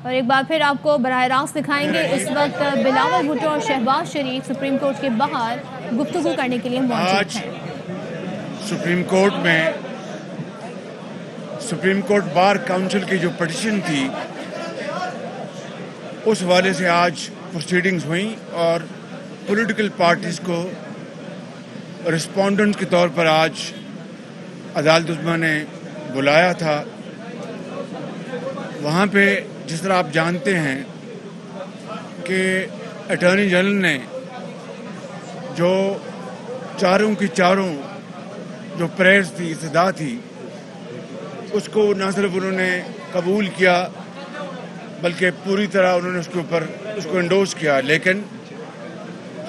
اور ایک بار پھر آپ کو براہ راست دکھائیں گے. اس وقت بلاول بھٹو اور شہباز شریف سپریم کورٹ کے باہر گفتگو کرنے کے لیے موجود ہیں. سپریم کورٹ بار کاؤنسل کی جو پٹیشن تھی اس حوالے سے آج پروسیڈنگز ہوئیں اور پولیٹیکل پارٹیز کو رسپونڈنٹ کے طور پر آج عدالت عظمیٰ نے بلایا تھا. وہاں پہ جس طرح آپ جانتے ہیں کہ اٹارنی جنرل نے جو چاروں کی چاروں جو پریئرز تھی صدا تھی اس کو نہ صرف انہوں نے قبول کیا بلکہ پوری طرح انہوں نے اس کو انڈورس کیا. لیکن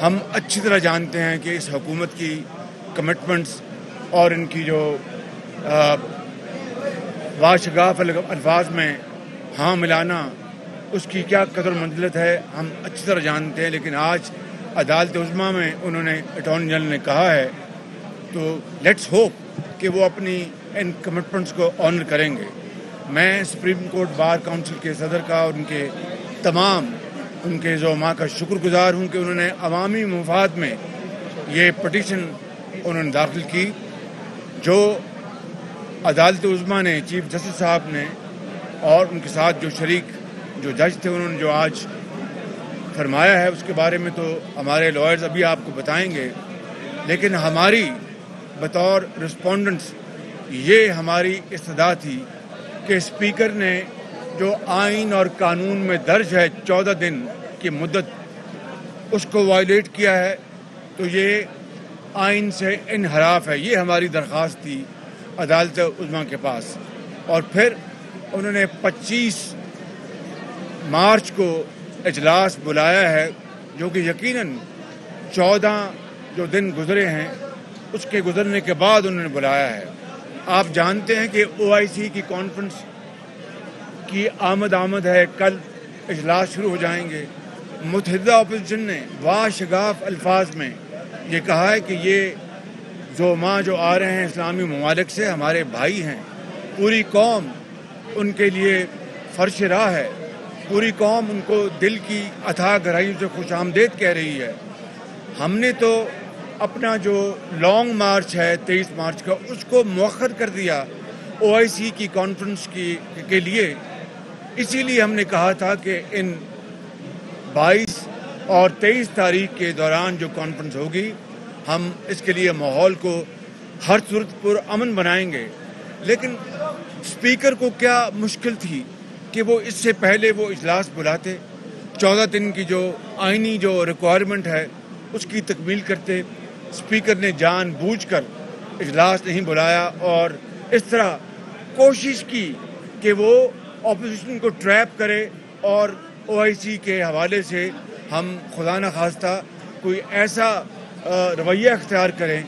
ہم اچھی طرح جانتے ہیں کہ اس حکومت کی کمٹمنٹس اور ان کی جو واشگاف الفاظ میں ہاں ملانا اس کی کیا قدر منزلت ہے ہم اچھی طرح جانتے ہیں. لیکن آج عدالت عظمیٰ میں انہوں نے اٹارنی جنرل نے کہا ہے تو لیٹس ہوپ کہ وہ اپنی ان کمٹمنٹس کو آنر کریں گے. میں سپریم کورٹ بار کاؤنسل کے صدر کا اور ان کے تمام ان کے زعماء کا شکر گزار ہوں کہ انہوں نے عوامی مفاد میں یہ پٹیشن انہوں نے داخل کی. جو عدالت عظمیٰ نے چیف جسٹس صاحب نے اور ان کے ساتھ جو شریک جو جج تھے انہوں نے جو آج فرمایا ہے اس کے بارے میں تو ہمارے لائرز ابھی آپ کو بتائیں گے. لیکن ہماری بطور رسپونڈنٹس یہ ہماری استدعا تھی کہ اسپیکر نے جو آئین اور قانون میں درج ہے 14 دن کی مدت اس کو وائلیٹ کیا ہے تو یہ آئین سے انحراف ہے. یہ ہماری درخواست تھی عدالت عظمیٰ کے پاس. اور پھر انہوں نے 25 مارچ کو اجلاس بلایا ہے جو کہ یقیناً 14 جو دن گزرے ہیں اس کے گزرنے کے بعد انہوں نے بلایا ہے. آپ جانتے ہیں کہ OIC کی کانفرنس کی آمد ہے. کل اجلاس شروع ہو جائیں گے. متحدہ اپوزیشن نے واشگاف الفاظ میں یہ کہا ہے کہ یہ زعماء جو آ رہے ہیں اسلامی ممالک سے ہمارے بھائی ہیں. پوری قوم ان کے لیے فرش راہ ہے. پوری قوم ان کو دل کی اتھاہ گہرائیوں سے خوش آمدید کہہ رہی ہے. ہم نے تو اپنا جو لانگ مارچ ہے 23 مارچ کا اس کو مؤخر کر دیا OIC کی کانفرنس کے لیے. اسی لیے ہم نے کہا تھا کہ ان 22 اور 23 تاریخ کے دوران جو کانفرنس ہوگی ہم اس کے لیے ماحول کو ہر صورت پر امن بنائیں گے. لیکن اسپیکر کو کیا مشکل تھی کہ وہ اس سے پہلے وہ اجلاس بلاتے 14 دن کی جو آئینی جو ریکوائرمنٹ ہے اس کی تکمیل کرتے. اسپیکر نے جان بوجھ کر اجلاس نہیں بلایا اور اس طرح کوشش کی کہ وہ اپوزیشن کو ٹریپ کرے اور OIC کے حوالے سے ہم خدا نخواستہ کوئی ایسا رویہ اختیار کریں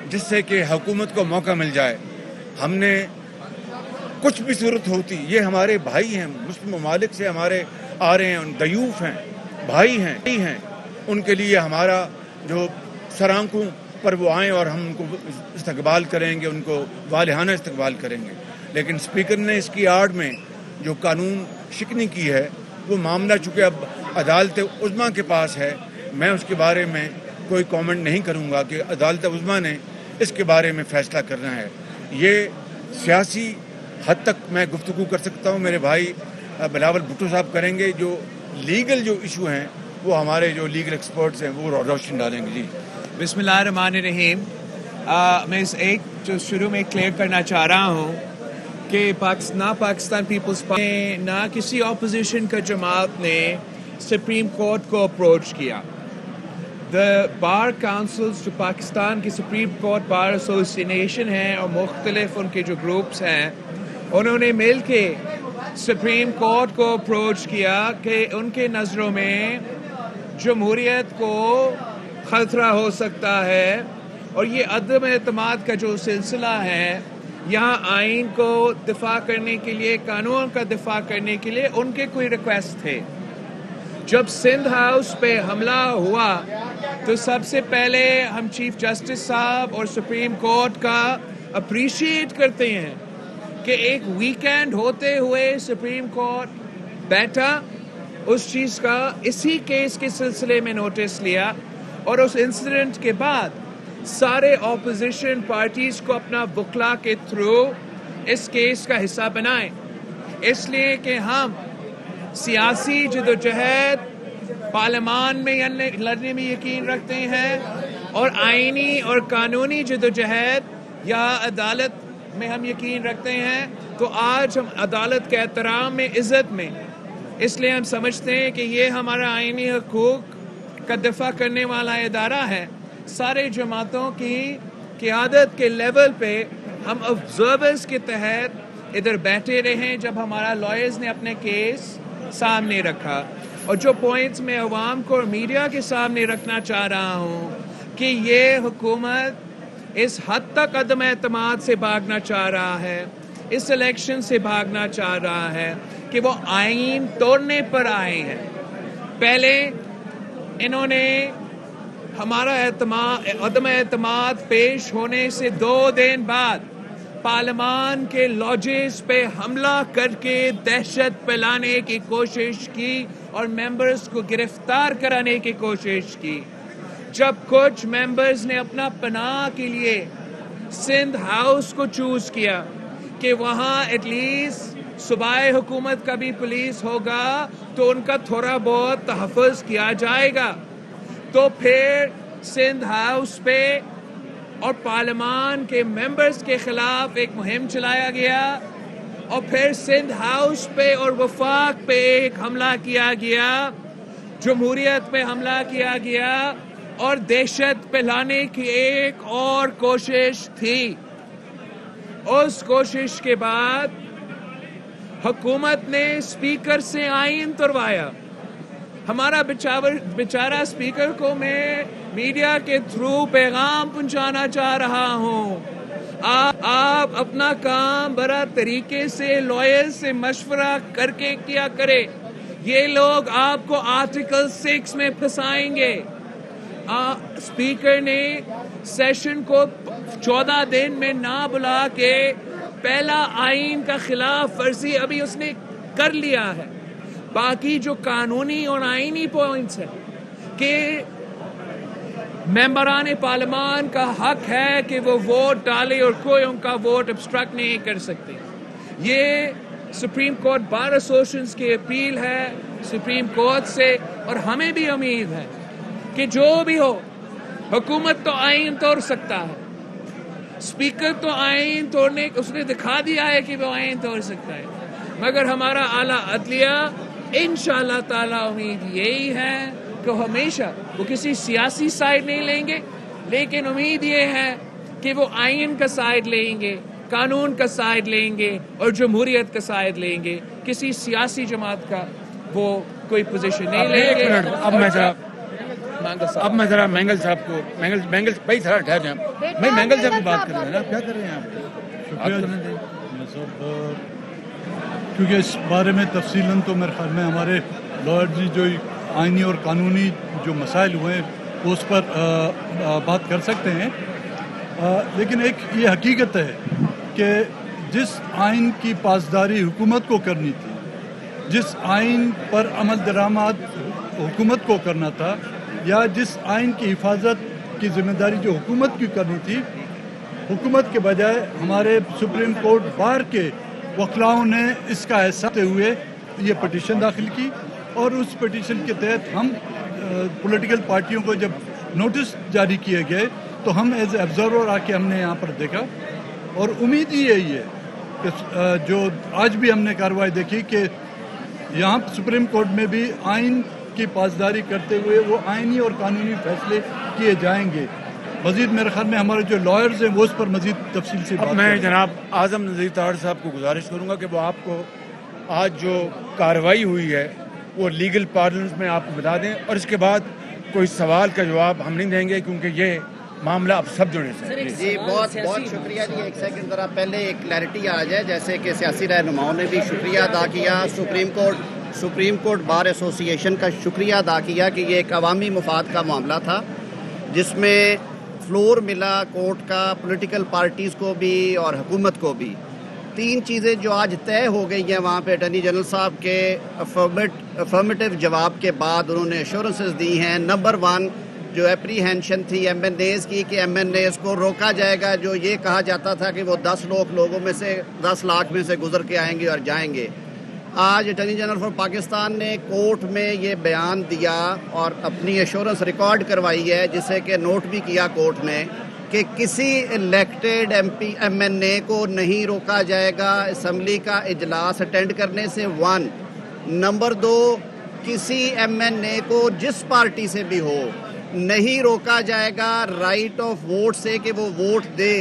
جس سے کہ حکومت کو موقع مل جائے. ہم نے کچھ بھی صورت ہوتی یہ ہمارے بھائی ہیں مسلم ممالک سے ہمارے آ رہے ہیں ضیوف ہیں بھائی ہیں ان کے لیے ہمارا جو سرآنکھوں پر وہ آئیں اور ہم ان کو استقبال کریں گے ان کو والہانہ استقبال کریں گے. لیکن اسپیکر نے اس کی آڑ میں جو قانون شکنی کی ہے وہ معاملہ چونکہ اب عدالت عظمیٰ کے پاس ہے میں اس کے بارے میں کوئی کامنٹ نہیں کروں گا کہ عدالت عظمیٰ نے اس کے بارے میں فیصلہ کرنا ہے. یہ سیاسی حد تک میں گفتگو کر سکتا ہوں میرے بھائی بلاول بھٹو صاحب کریں گے. جو لیگل جو ایشو ہیں وہ ہمارے جو لیگل ایکسپرٹس ہیں وہ روشن ڈالیں گے. جی بسم اللہ الرحمن الرحیم. میں اس ایک جو شروع میں کلیئر کرنا چاہ رہا ہوں کہ پاکستان پیپلز پارٹی نہ کسی اپوزیشن کا جماعت نے سپریم کورٹ کو اپروچ کیا. دا بار کاؤنسلز جو پاکستان کی سپریم کورٹ بار ایسوسیشن ہیں اور مختلف ان کے جو گروپس ہیں انہوں نے مل کے سپریم کورٹ کو اپروچ کیا کہ ان کے نظروں میں جمہوریت کو خطرہ ہو سکتا ہے اور یہ عدم اعتماد کا جو سلسلہ ہے یہاں آئین کو دفاع کرنے کے لیے قانون کا دفاع کرنے کے لیے ان کے کوئی ریکویسٹ تھے. جب سندھ ہاؤس پہ حملہ ہوا تو سب سے پہلے ہم چیف جسٹس صاحب اور سپریم کورٹ کا اپریشیٹ کرتے ہیں کہ ایک ویکینڈ ہوتے ہوئے سپریم کورٹ بیٹھا, اس چیز کا اسی کیس کے سلسلے میں نوٹس لیا, اور اس انسیڈنٹ کے بعد سارے اپوزیشن پارٹیز کو اپنا وکلا کے تھرو اس کیس کا حصہ بنائیں, اس لیے کہ ہم سیاسی جدوجہد پارلیمان میں لڑنے میں یقین رکھتے ہیں, اور آئینی اور قانونی جدوجہد یا عدالت میں ہم یقین رکھتے ہیں. تو آج ہم عدالت کے احترام میں, عزت میں, اس لیے ہم سمجھتے ہیں کہ یہ ہمارا آئینی حقوق کا دفاع کرنے والا ادارہ ہے. سارے جماعتوں کی قیادت کے لیول پہ ہم آبزرورز کے تحت ادھر بیٹھے رہیں جب ہمارا لائرز نے اپنے کیس سامنے رکھا. اور جو پوائنٹس میں عوام کو اور میڈیا کے سامنے رکھنا چاہ رہا ہوں کہ یہ حکومت اس حد تک عدم اعتماد سے بھاگنا چاہ رہا ہے, اس الیکشن سے بھاگنا چاہ رہا ہے کہ وہ آئین توڑنے پر آئے ہیں. پہلے انہوں نے ہمارا عدم اعتماد پیش ہونے سے 2 دن بعد پارلیمان کے لاجز پہ حملہ کر کے دہشت پھیلانے کی کوشش کی اور ممبرز کو گرفتار کرانے کی کوشش کی. جب کچھ ممبرز نے اپنا پناہ کے لیے سندھ ہاؤس کو چوز کیا کہ وہاں ایٹ لیسٹ صوبائی حکومت کا بھی پولیس ہوگا تو ان کا تھوڑا بہت تحفظ کیا جائے گا, تو پھر سندھ ہاؤس پہ اور پارلیمان کے ممبرز کے خلاف ایک مہم چلایا گیا, اور پھر سندھ ہاؤس پہ اور وفاق پہ ایک حملہ کیا گیا, جمہوریت پہ حملہ کیا گیا, اور دہشت پھیلانے کی ایک اور کوشش تھی. اس کوشش کے بعد حکومت نے اسپیکر سے آئین توڑوایا. ہمارا بیچارہ اسپیکر کو میں میڈیا کے تھرو پیغام پہنچانا چاہ رہا ہوں, آپ اپنا کام بڑا طریقے سے لائر سے مشورہ کر کے کیا کرے. یہ لوگ آپ کو آرٹیکل 6 میں پھنسائیں گے. اسپیکر نے سیشن کو 14 دن میں نہ بلا کے پہلا آئین کا خلاف ورزی ابھی اس نے کر لیا ہے. باقی جو قانونی اور آئینی پوائنٹس ہیں کہ ممبران پارلیمان کا حق ہے کہ وہ ووٹ ڈالے اور کوئی ان کا ووٹ ابسٹرکٹ نہیں کر سکتے. یہ سپریم کورٹ بار ایسوسیشن کی اپیل ہے سپریم کورٹ سے, اور ہمیں بھی امید ہے کہ جو بھی ہو حکومت تو آئین توڑ سکتا ہے, اسپیکر تو آئین توڑنے اس نے دکھا دیا ہے کہ وہ آئین توڑ سکتا ہے, مگر ہمارا اعلیٰ عدلیہ انشاءاللہ تعالی امید یہی ہے کہ ہمیشہ وہ کسی سیاسی سائڈ نہیں لیں گے, لیکن امید یہ ہے کہ وہ آئین کا سائڈ لیں گے, قانون کا سائڈ لیں گے, اور جمہوریت کا سائڈ لیں گے. کسی سیاسی جماعت کا وہ کوئی پوزیشن نہیں لیں گے. اب میں ذرا مینگل صاحب کو مینگل بھائی ذرا ٹھہر جائیں, بھائی مینگل صاحب کی بات کر رہے ہیں نا, کیا کر رہے ہیں آپ؟ کیونکہ اس بارے میں تفصیلاً تو میرے خیال میں ہمارے لائر جی جو آئینی اور قانونی جو مسائل ہوئے ہیں اس پر بات کر سکتے ہیں, لیکن ایک یہ حقیقت ہے کہ جس آئین کی پاسداری حکومت کو کرنی تھی, جس آئین پر عمل درآمد حکومت کو کرنا تھا, یا جس آئین کی حفاظت کی ذمہ داری جو حکومت کی کرنی تھی, حکومت کے بجائے ہمارے سپریم کورٹ بار کے وکلاؤں نے اس کا احساس ہوئے یہ پٹیشن داخل کی, اور اس پٹیشن کے تحت ہم پولیٹیکل پارٹیوں کو جب نوٹس جاری کیے گئے تو ہم ایز اے آبزرور آ کے ہم نے یہاں پر دیکھا, اور امید ہی یہی ہے کہ جو آج بھی ہم نے کارروائی دیکھی کہ یہاں سپریم کورٹ میں بھی آئین کی پاسداری کرتے ہوئے وہ آئینی اور قانونی فیصلے کیے جائیں گے. مزید میرے خیال میں ہمارے جو لائرز ہیں وہ اس پر مزید تفصیل سے بات میں جناب اعظم نذیر طاہر صاحب کو گزارش کروں گا کہ وہ آپ کو آج جو کارروائی ہوئی ہے وہ لیگل پارلنس میں آپ کو بتا دیں, اور اس کے بعد کوئی سوال کا جواب ہم نہیں دیں گے کیونکہ یہ معاملہ اب سب جڑے سے. جی بہت بہت شکریہ جی. ایک سیکنڈ ذرا پہلے ایک کلیئرٹی آ جائے, جیسے کہ سیاسی رہنماؤں نے بھی شکریہ ادا کیا, سپریم کورٹ بار ایسوسی ایشن کا شکریہ ادا کیا کہ یہ ایک عوامی مفاد کا معاملہ تھا جس میں فلور ملا کورٹ کا پولیٹیکل پارٹیز کو بھی اور حکومت کو بھی, 3 چیزیں جو آج طے ہو گئی ہیں وہاں پہ اٹارنی جنرل صاحب کے افرمیٹو جواب کے بعد انہوں نے ایشورنسز دی ہیں. نمبر 1 جو اپریہینشن تھی ایم این ایز کی کہ ایم این ایز کو روکا جائے گا. جو یہ کہا جاتا تھا کہ وہ 10 لاکھ میں سے گزر کے آئیں گے اور جائیں گے. آج اٹارنی جنرل فار پاکستان نے کورٹ میں یہ بیان دیا اور اپنی ایشورنس ریکارڈ کروائی ہے, جسے کہ نوٹ بھی کیا کورٹ نے, کہ کسی الیکٹڈ ایم این اے کو نہیں روکا جائے گا اسمبلی کا اجلاس اٹینڈ کرنے سے. 1 نمبر 2 کسی ایم این اے کو جس پارٹی سے بھی ہو نہیں روکا جائے گا رائٹ آف ووٹ سے کہ وہ ووٹ دے.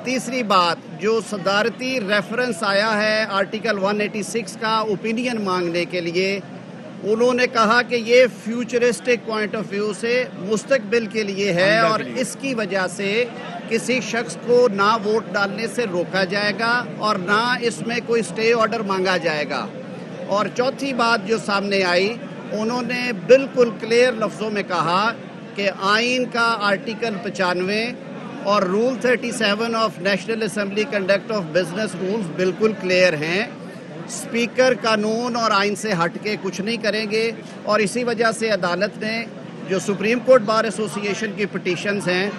تیسری بات, جو صدارتی ریفرنس آیا ہے آرٹیکل 186 کا اوپینین مانگنے کے لیے, انہوں نے کہا کہ یہ فیوچرسٹک پوائنٹ آف ویو سے مستقبل کے لیے ہے اور اس کی وجہ سے کسی شخص کو نہ ووٹ ڈالنے سے روکا جائے گا اور نہ اس میں کوئی اسٹے آرڈر مانگا جائے گا. اور چوتھی بات جو سامنے آئی, انہوں نے بالکل کلیئر لفظوں میں کہا کہ آئین کا آرٹیکل 95 اور rule 37 of national assembly conduct of business rules بالکل کلیئر ہیں. اسپیکر قانون اور آئین سے ہٹ کے کچھ نہیں کریں گے اور اسی وجہ سے عدالت نے جو سپریم کورٹ بار ایسوسی ایشن کی پٹیشنز ہیں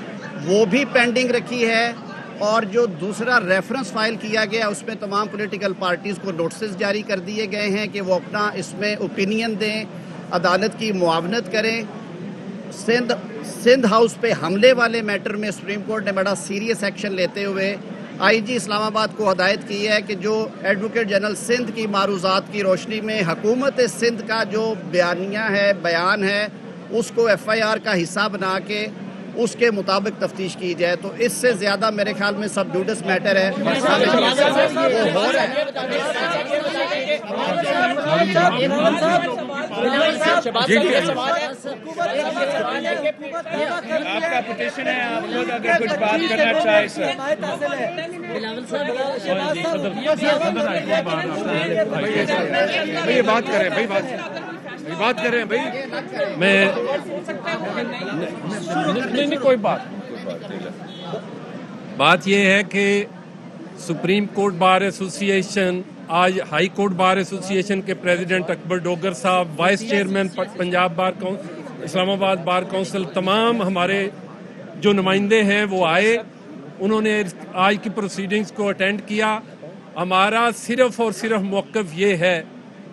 وہ بھی پینڈنگ رکھی ہے, اور جو دوسرا ریفرنس فائل کیا گیا اس میں تمام پولیٹیکل پارٹیز کو نوٹسز جاری کر دیے گئے ہیں کہ وہ اپنا اس میں اوپینین دیں, عدالت کی معاونت کریں. سندھ ہاؤس پہ حملے والے میٹر میں سپریم کورٹ نے بڑا سیریس ایکشن لیتے ہوئے آئی جی اسلام آباد کو ہدایت کی ہے کہ جو ایڈوکیٹ جنرل سندھ کی معروضات کی روشنی میں حکومت سندھ کا جو بیان ہے اس کو ایف آئی آر کا حصہ بنا کے اس کے مطابق تفتیش کی جائے. تو اس سے زیادہ میرے خیال میں سب جوڈس میٹر ہے وہ ہو رہا ہے. آپ کا پٹیشن ہے, آپ لوگ اگر کچھ بات کرنا چاہیں سر. بھائی بات کریں, بات کریں بھائی. میں نہیں کوئی بات یہ ہے کہ سپریم کورٹ بار ایسوسی ایشن آج ہائی کورٹ بار ایسوسی ایشن کے پریزیڈنٹ اکبر ڈوگر صاحب, وائس چیئرمین پنجاب بار اسلام آباد بار کونسل, تمام ہمارے جو نمائندے ہیں وہ آئے, انہوں نے آج کی پروسیڈنگز کو اٹینڈ کیا. ہمارا صرف اور صرف موقف یہ ہے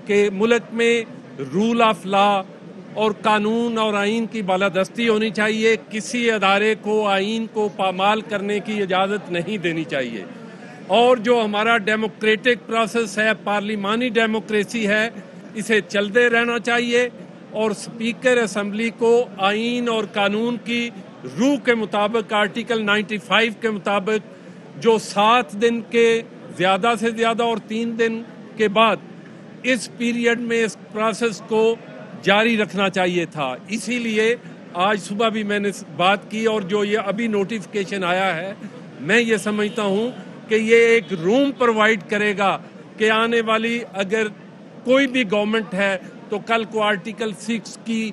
کہ ملک میں رول آف لا اور قانون اور آئین کی بالادستی ہونی چاہیے. کسی ادارے کو آئین کو پامال کرنے کی اجازت نہیں دینی چاہیے. اور جو ہمارا ڈیموکریٹک پروسیس ہے, پارلیمانی ڈیموکریسی ہے, اسے چلتے رہنا چاہیے. اور اسپیکر اسمبلی کو آئین اور قانون کی روح کے مطابق آرٹیکل 95 کے مطابق جو 7 دن کے زیادہ سے زیادہ اور 3 دن کے بعد اس پیریڈ میں اس پروسیس کو جاری رکھنا چاہیے تھا. اسی لیے آج صبح بھی میں نے بات کی, اور جو یہ ابھی نوٹیفیکیشن آیا ہے میں یہ سمجھتا ہوں کہ یہ ایک روم پرووائڈ کرے گا کہ آنے والی اگر کوئی بھی گورنمنٹ ہے تو کل کو آرٹیکل 6 کی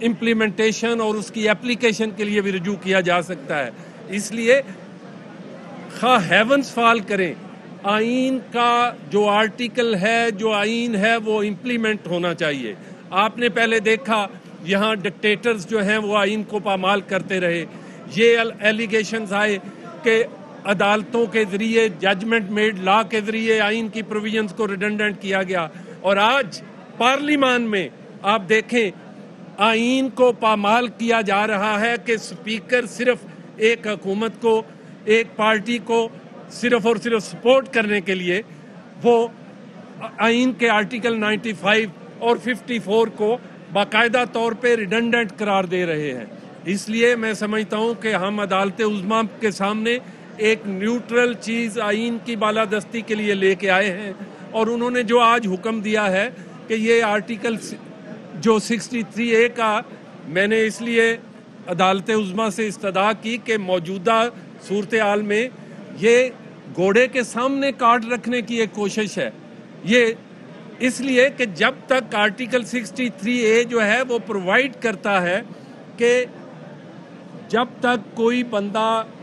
امپلیمنٹیشن اور اس کی اپلیکیشن کے لیے بھی رجوع کیا جا سکتا ہے. اس لیے خواہ ہیونز فال کریں, آئین کا جو آرٹیکل ہے, جو آئین ہے, وہ امپلیمنٹ ہونا چاہیے. آپ نے پہلے دیکھا یہاں ڈکٹیٹرز جو ہیں وہ آئین کو پامال کرتے رہے. یہ ایلیگیشنز آئے کہ عدالتوں کے ذریعے ججمنٹ میڈ لا کے ذریعے آئین کی پروویژنز کو ریڈنڈنٹ کیا گیا. اور آج پارلیمان میں آپ دیکھیں آئین کو پامال کیا جا رہا ہے کہ سپیکر صرف ایک حکومت کو, ایک پارٹی کو صرف اور صرف سپورٹ کرنے کے لیے وہ آئین کے آرٹیکل 95 اور 54 کو باقاعدہ طور پہ ریڈنڈنٹ قرار دے رہے ہیں. اس لیے میں سمجھتا ہوں کہ ہم عدالت عظمیٰ کے سامنے ایک نیوٹرل چیز آئین کی بالادستی کے لیے لے کے آئے ہیں. اور انہوں نے جو آج حکم دیا ہے کہ یہ آرٹیکل جو 63A کا, میں نے اس لیے عدالت عظمیٰ سے استدعا کی کہ موجودہ صورتحال میں یہ گھوڑے کے سامنے کارڈ رکھنے کی ایک کوشش ہے. یہ اس لیے کہ جب تک آرٹیکل 63A جو ہے وہ پرووائڈ کرتا ہے کہ جب تک کوئی بندہ